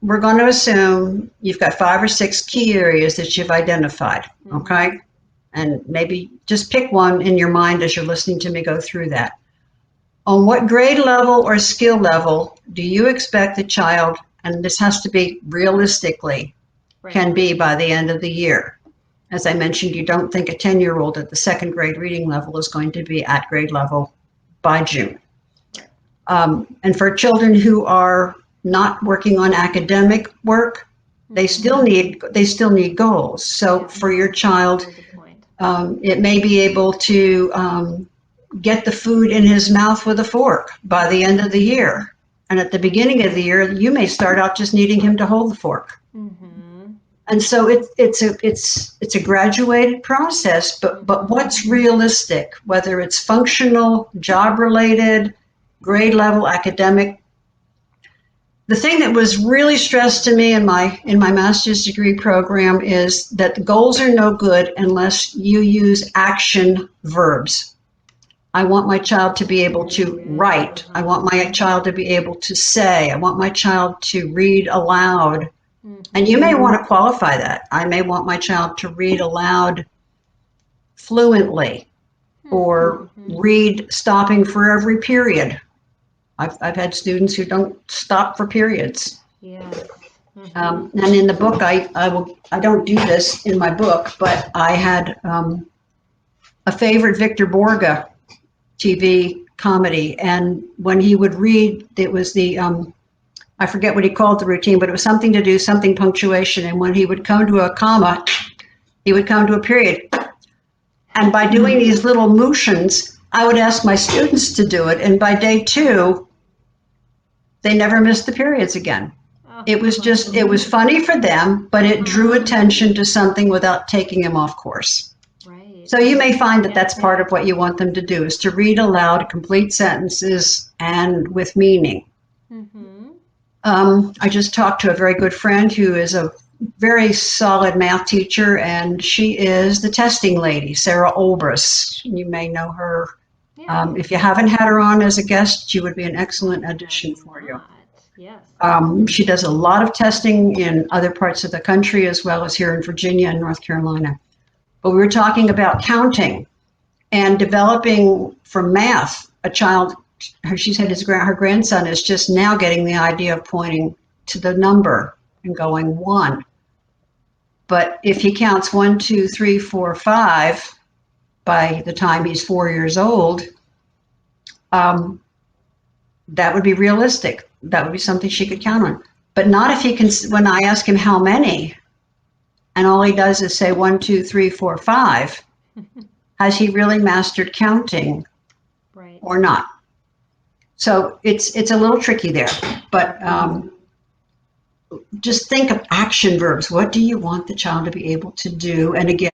we're going to assume you've got 5 or 6 key areas that you've identified, okay? And maybe just pick one in your mind as you're listening to me go through that. On what grade level or skill level do you expect the child, and this has to be realistically, can be by the end of the year? As I mentioned, you don't think a 10-year-old at the 2nd grade reading level is going to be at grade level by June. And for children who are not working on academic work, they still need goals. So for your child, it may be able to get the food in his mouth with a fork by the end of the year. And at the beginning of the year, you may start out just needing him to hold the fork. And so it's a graduated process, but what's realistic, whether it's functional, job related, grade level, academic. The thing that was really stressed to me in my master's degree program is that the goals are no good unless you use action verbs. I want my child to be able to write. I want my child to be able to say. I want my child to read aloud. And you may want to qualify that. I may want my child to read aloud fluently or read stopping for every period. I've had students who don't stop for periods. And in the book, I don't do this in my book, but I had a favorite Victor Borge TV comedy, and when he would read, it was the I forget what he called the routine, but it was something to do, something punctuation, and when he would come to a comma, he would come to a period. And by doing these little motions, I would ask my students to do it, and by day 2, they never missed the periods again. It was funny for them, but it drew attention to something without taking them off course. So you may find that that's part of what you want them to do, is to read aloud complete sentences and with meaning. I just talked to a very good friend who is a very solid math teacher, and she is the testing lady, Sarah Olbrus. You may know her. If you haven't had her on as a guest, she would be an excellent addition for you. She does a lot of testing in other parts of the country as well as here in Virginia and North Carolina. But we were talking about counting and developing from math. A child, she said her grandson is just now getting the idea of pointing to the number and going 1. But if he counts 1, 2, 3, 4, 5 by the time he's 4 years old, that would be realistic. That would be something she could count on. But not if he can, when I ask him how many, and all he does is say 1, 2, 3, 4, 5, has he really mastered counting or not? So it's a little tricky there, but just think of action verbs. What do you want the child to be able to do? And again,